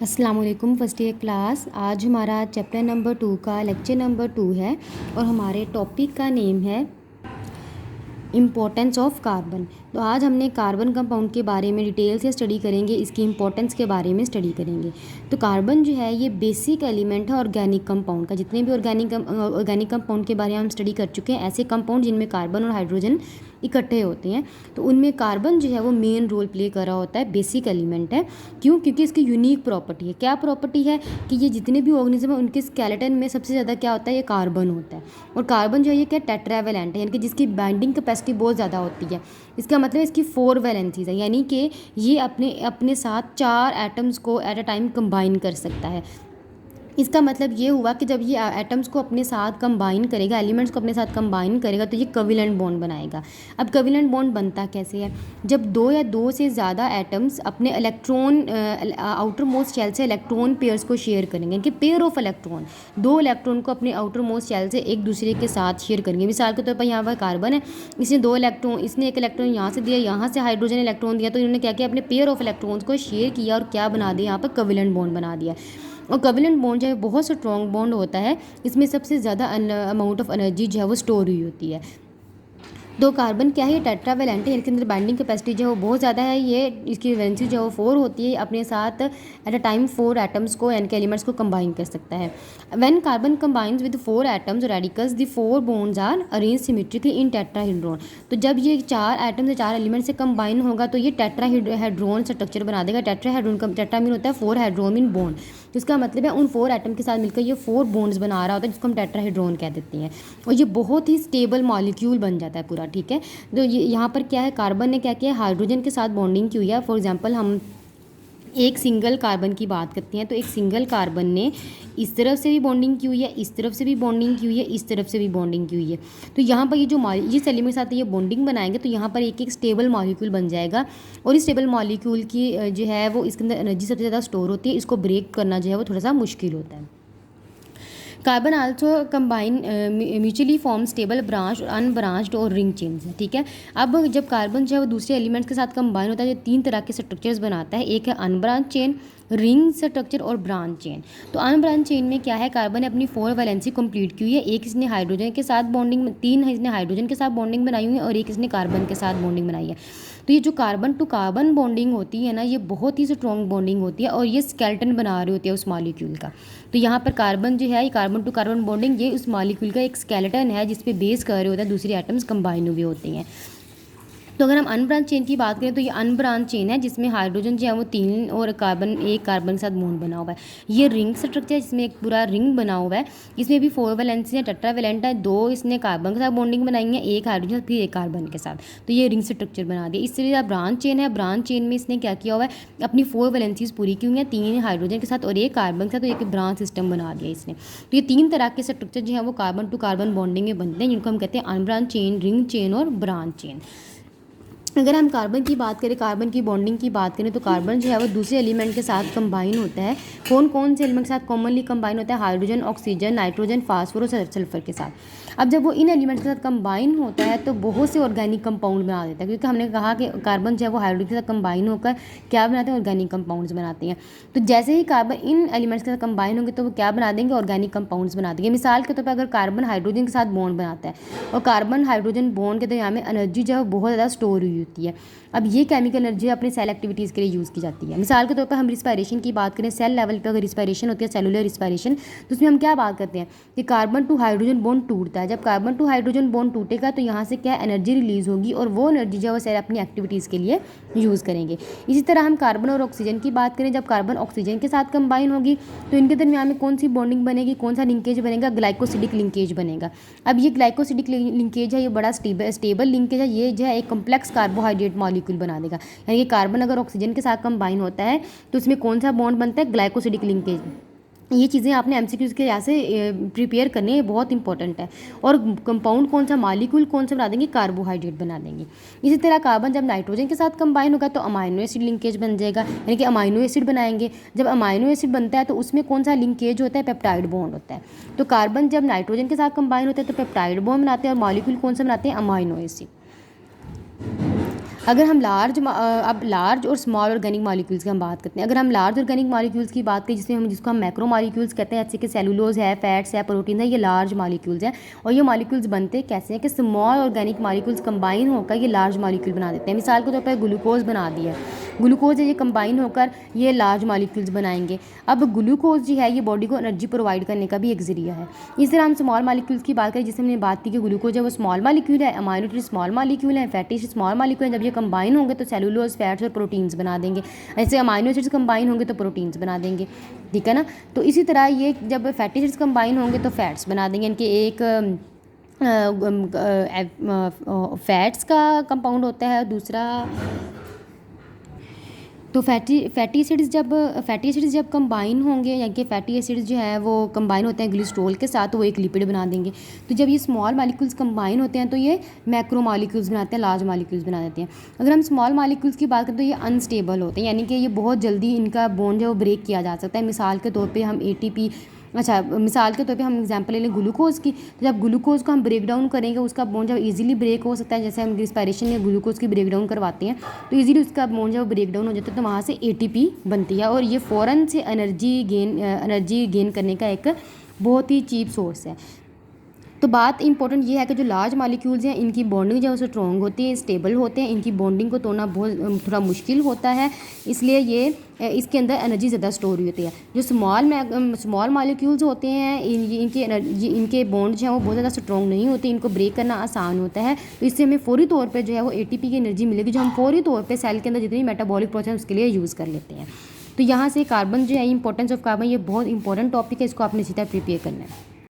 अस्सलाम वालेकुम first year class. आज हमारा चैप्टर नंबर 2 का लेक्चर नंबर 2 है और हमारे टॉपिक का नेम है इम्पोर्टेंस ऑफ कार्बन। तो आज हमने कार्बन कंपाउंड के बारे में डिटेल से स्टडी करेंगे, इसकी इंपॉर्टेंस के बारे में स्टडी करेंगे। तो कार्बन जो है ये बेसिक एलिमेंट है ऑर्गेनिक कंपाउंड का। जितने भी ऑर्गेनिक कंपाउंड के बारे में हम स्टडी कर चुके हैं, ऐसे कंपाउंड जिनमें कार्बन और हाइड्रोजन इकट्ठे होते हैं, तो उनमें कार्बन जो है वो मेन रोल प्ले कर रहा होता है, बेसिक एलिमेंट है। क्यों? क्योंकि इसकी यूनिक प्रॉपर्टी है। क्या प्रॉपर्टी है कि ये जितने भी ऑर्गेनिज्म हैं उनके स्केलेटन में सबसे ज़्यादा क्या होता है, ये कार्बन होता है। और कार्बन जो है ये क्या टेट्रावैलेंट है, यानी कि जिसकी बाइंडिंग कैपेसिटी बहुत ज़्यादा होती है। इसका मतलब इसकी 4 वैलेंसीज है, यानी कि ये अपने साथ 4 एटम्स को एट अ टाइम कंबाइन कर सकता है। इसका मतलब ये हुआ कि जब ये एटम्स को अपने साथ कंबाइन करेगा, एलिमेंट्स को अपने साथ कंबाइन करेगा, तो ये कोवेलेंट बॉन्ड बनाएगा। अब कोवेलेंट बॉन्ड बनता कैसे है? जब 2 या 2 से ज़्यादा एटम्स अपने इलेक्ट्रॉन आउटर मोस्ट शेल से इलेक्ट्रॉन पेयर्स को शेयर करेंगे, कि पेयर ऑफ इलेक्ट्रॉन, 2 इलेक्ट्रॉन को अपने आउटर मोस्ट शेल से एक दूसरे के साथ शेयर करेंगे। मिसाल के तौर पर यहाँ पर कार्बन है, इसने 2 इलेक्ट्रॉन, इसने एक इलेक्ट्रॉन यहाँ से दिया, यहाँ से हाइड्रोजन इलेक्ट्रॉन दिया, तो इन्होंने क्या किया, अपने पेयर ऑफ इलेक्ट्रॉन्स को शेयर किया और क्या बना दिया, यहाँ पर कोवेलेंट बॉन्ड बना दिया। और कोवेलेंट बॉन्ड जो है बहुत स्ट्रॉन्ग बॉन्ड होता है, इसमें सबसे ज़्यादा अमाउंट ऑफ एनर्जी जो है वो स्टोर हुई होती है। दो कार्बन क्या है, ये टेट्रावैलेंट है, इसके अंदर बाइंडिंग कैपेसिटी जो है वो बहुत ज़्यादा है। ये इसकी वैलेंसी जो है वो 4 होती है, अपने साथ एट अ टाइम 4 एटम्स को यानी कि एलिमेंट्स को कंबाइन कर सकता है। When carbon combines with 4 atoms radicals the 4 bonds are arrange symmetrically in tetrahedron. तो जब ये 4 एटम से 4 एलिमेंट से कंबाइन होगा तो ये टेट्राहेड्रॉन स्ट्रक्चर बना देगा। टेट्राहेड्रॉन, टेट्रा मीन होता है 4 हेड्रोन मीन बॉन्ड, तो इसका मतलब है उन 4 एटम के साथ मिलकर ये 4 बॉन्ड्स बना रहा होता है, जिसको हम टेट्राहेड्रॉन कह देते हैं। और ये बहुत ही स्टेबल मॉलिक्यूल बन जाता है पूरा, ठीक है। तो ये यहाँ पर क्या है, कार्बन ने क्या किया, हाइड्रोजन के साथ बॉन्डिंग की हुई है। फॉर एग्जांपल हम एक सिंगल कार्बन की बात करते हैं, तो एक सिंगल कार्बन ने इस तरफ से भी बॉन्डिंग की हुई है, इस तरफ से भी बॉन्डिंग की हुई है, इस तरफ से भी बॉन्डिंग की हुई है। तो यहाँ पर ये जो इस एलिमेंट के साथ ये बॉन्डिंग बनाएंगे तो यहाँ पर एक एक स्टेबल मॉलिक्यूल बन जाएगा। और इस स्टेबल मॉलिक्यूल की जो है वो इसके अंदर एनर्जी सबसे ज़्यादा स्टोर होती है। इसको ब्रेक करना जो है वो थोड़ा सा मुश्किल होता है। Carbon also combine mutually form stable branch, unbranched और रिंग चेन्स है, ठीक है। अब जब कार्बन जो है वो दूसरे एलिमेंट्स के साथ कंबाइन होता है, जो 3 तरह के स्ट्रक्चर्स बनाता है। एक है अनब्रांच चेन, रिंग स्ट्रक्चर और ब्रांच चेन। तो अनब्रांच चेन में क्या है, कार्बन ने अपनी 4 वैलेंसी कंप्लीट की हुई है। एक इसने हाइड्रोजन के साथ बॉन्डिंग, 3 इसने हाइड्रोजन के साथ बॉन्डिंग बनाई हुई है और एक इसने कार्बन के साथ बॉन्डिंग बनाई है। तो ये जो कार्बन टू कार्बन बॉन्डिंग होती है ना, ये बहुत ही स्ट्रॉन्ग बॉन्डिंग होती है और ये स्केलेटन बना रही होती है उस मॉलिक्यूल का। तो यहाँ पर कार्बन जो है, ये कार्बन टू कार्बन बॉन्डिंग, ये उस मॉलिक्यूल का एक स्केलेटन है जिस पे बेस कर रहे होता है, दूसरी एटम्स कंबाइन हुए होते हैं। तो अगर हम अनब्रांच चेन की बात करें तो ये अनब्रांच चेन है, जिसमें हाइड्रोजन जो है वो 3 और कार्बन, एक कार्बन के साथ बॉन्ड बना हुआ है। ये रिंग स्ट्रक्चर है, जिसमें एक पूरा रिंग बना हुआ है। इसमें भी 4 वैलेंसी है, टेट्रावैलेंट है। 2 इसने कार्बन के साथ बॉन्डिंग बनाई है, एक हाइड्रोजन फिर एक कार्बन के साथ, तो ये रिंग स्ट्रक्चर बना दिया। इस तरह ब्रांच चेन है, ब्रांच चेन में इसने क्या किया हुआ है, अपनी 4 वैलेंसीज पूरी की हुई हैं, 3 हाइड्रोजन के साथ और एक कार्बन के साथ, तो एक ब्रांच सिस्टम बना दिया इसने। तो ये 3 तरह के स्ट्रक्चर जो है वो कार्बन टू कार्बन बॉन्डिंग में बनते हैं, जिनको हम कहते हैं अनब्रांच चेन, रिंग चेन और ब्रांच चेन। अगर हम कार्बन की बात करें, कार्बन की बॉन्डिंग की बात करें, तो कार्बन जो है वो दूसरे एलिमेंट के साथ कंबाइन होता है। कौन कौन से एलिमेंट के साथ कॉमनली कंबाइन होता है? हाइड्रोजन, ऑक्सीजन, नाइट्रोजन, फास्फोरस और सल्फर के साथ। अब जब वो इन एलिमेंट्स के साथ कंबाइन होता है तो बहुत से ऑर्गेनिक कंपाउंड बना देता है, क्योंकि हमने कहा कि कार्बन जो है वो हाइड्रोजन के साथ कंबाइन होकर क्या बनाते हैं, ऑर्गेनिक कंपाउंड्स बनाते हैं। तो जैसे ही कार्बन इन एलिमेंट्स के साथ कंबाइन होंगे तो वो क्या बना देंगे, ऑर्गेनिक कंपाउंड्स बना देंगे। मिसाल के तौर पर अगर कार्बन हाइड्रोजन के साथ बॉन्ड बनाता है और कार्बन हाइड्रोजन बॉन्ड के दरमियान में एनर्जी जो है बहुत ज़्यादा स्टोर हुई होती है। अब ये केमिकल एनर्जी अपने सेल एक्टिविटीज़ के लिए यूज़ की जाती है। मिसाल के तौर पर हम रिस्पायरेशन की बात करें, सेल लेवल पे अगर रिस्पायरेशन होती है, सेलुलर रिस्पायरेशन, तो उसमें हम क्या बात करते हैं कि कार्बन टू हाइड्रोजन बॉन्ड टूटता है। जब कार्बन टू हाइड्रोजन बॉन्ड टूटेगा तो यहाँ से क्या एनर्जी रिलीज होगी और वो एनर्जी जो है वो सेल अपनी एक्टिविटीज़ के लिए यूज़ करेंगे। इसी तरह हम कार्बन और ऑक्सीजन की बात करें, जब कार्बन ऑक्सीजन के साथ कंबाइन होगी तो इनके दरमियान में कौन सी बॉन्डिंग बनेगी, कौन सा लिंकेज बनेगा, ग्लाइकोसिडिक लिंकेज बनेगा। अब ये ग्लाइकोसिडिक लिंकेज है, ये बड़ा स्टेबल लिंकेज है, ये जो है एक कम्प्लेक्स कार्बोहाइड्रेट मॉलिक्यूल बना देगा। यानी कि कार्बन अगर ऑक्सीजन के साथ कंबाइन होता है तो उसमें कौन सा बॉन्ड बनता है, ग्लाइकोसिडिक लिंकेज। ये चीज़ें आपने एमसीक्यूज़ के यहाँ से प्रिपेयर करनी है, बहुत इंपॉर्टेंट है। और कंपाउंड कौन सा, मॉलिक्यूल कौन सा बना देंगे, कार्बोहाइड्रेट बना देंगे। इसी तरह कार्बन जब नाइट्रोजन के साथ कंबाइन होगा तो अमाइनो एसिड लिंकेज बन जाएगा, यानी कि अमाइनो एसिड बनाएंगे। जब अमाइनो एसिड बनता है तो उसमें कौन सा लिंकेज होता है, पेप्टाइड बॉन्ड होता है। तो कार्बन जब नाइट्रोजन के साथ कंबाइन होता है तो पेप्टाइड बॉन्ड बनाते हैं और मॉलिक्यूल कौन सा बनाते हैं, अमाइनो एसिड। अगर हम अब लार्ज और स्मॉल ऑर्गेनिक मॉलिक्यूल्स की हम बात करते हैं। अगर हम लार्ज ऑर्गेनिक मॉलिक्यूल्स की बात करें जिसको हम मैक्रो मॉलिक्यूल्स कहते हैं, जैसे कि सेलुलोज है, फैट्स है, प्रोटीन है, ये लार्ज मॉलिक्यूल्स हैं। और ये मॉलिक्यूल्स बनते कैसे हैं कि स्मॉल ऑर्गेनिक मॉलिक्यूल्स कंबाइन होकर ये लार्ज मॉलिक्यूल बना देते हैं। मिसाल के तौर पर ग्लूकोज बना दिया, ग्लूकोज है ये कंबाइन होकर ये लार्ज मॉलिक्यूल्स बनाएंगे। अब ग्लूकोज जो है ये बॉडी को एनर्जी प्रोवाइड करने का भी एक ज़रिया है। इस तरह हम स्मॉल मॉलिक्यूल्स की बात करें, जिससे हमने बात की कि ग्लूकोज है वो स्मॉल मॉलिक्यूल है, अमाइनो एसिड स्मॉल मॉलिक्यूल है, फैटी एसिड स्मॉल मॉलिक्यूल है। जब ये कंबाइन होंगे तो सेलुलोज, फैट्स और प्रोटीन्स बना देंगे। ऐसे अमाइनो एसिड्स कंबाइन होंगे तो प्रोटीन्स बना देंगे, ठीक है ना। तो इसी तरह ये जब फैटी एसिड्स कंबाइन होंगे तो फैट्स बना देंगे। इनके एक फैट्स का कंपाउंड होता है, दूसरा तो फैटी एसिड्स जब कंबाइन होंगे, यानी कि फैटी एसिड्स जो है वो कंबाइन होते हैं ग्लिसरॉल के साथ, तो वो एक लिपिड बना देंगे। तो जब ये स्मॉल मॉलिक्यूल्स कंबाइन होते हैं तो ये मैक्रो मॉलिक्यूल्स बनाते हैं, लार्ज मॉलिक्यूल्स बना देते हैं। अगर हम स्मॉल मॉलिक्यूल्स की बात करें तो ये अनस्टेबल होते हैं, यानी कि ये बहुत जल्दी इनका बॉन्ड जो है वो ब्रेक किया जा सकता है। मिसाल के तौर पर हम मिसाल के तौर पे हम एग्जांपल ले लें ग्लूकोज की। तो जब ग्लूकोज को हम ब्रेक डाउन करेंगे उसका बॉन्ड जब इजीली ब्रेक हो सकता है, जैसे हम रिस्पायरेशन में ग्लूकोज की ब्रेक डाउन करवाते हैं तो इजीली उसका बॉन्ड जब ब्रेक डाउन हो जाता है तो वहाँ से एटीपी बनती है, और ये फ़ौरन से एनर्जी गेन करने का एक बहुत ही चीप सोर्स है। तो बात इंपॉर्टेंट ये है कि जो लार्ज मॉलिक्यूल्स हैं इनकी बॉन्डिंग जो है वो स्ट्रॉन्ग होती है, स्टेबल होते हैं, इनकी बॉन्डिंग को तोड़ना बहुत थोड़ा मुश्किल होता है, इसलिए ये इसके अंदर एनर्जी ज़्यादा स्टोर होती है। जो स्मॉल मॉलिक्यूल्स होते हैं इनके बॉन्ड जो हैं वो बहुत ज़्यादा स्ट्रॉन्ग नहीं होते, इनको ब्रेक करना आसान होता है। तो इससे हमें फौरी तौर पर जो है वो एटीपी की एनर्जी मिलेगी, जो हम फौरी तौर पर सेल के अंदर जितनी मेटाबॉलिक प्रोसेस उसके लिए यूज़ कर लेते हैं। तो यहाँ से कार्बन जो है इंपॉर्टेंस ऑफ कार्बन, ये बहुत इंपॉर्टेंट टॉपिक है, इसको आपने सीधा प्रिपेयर करना है।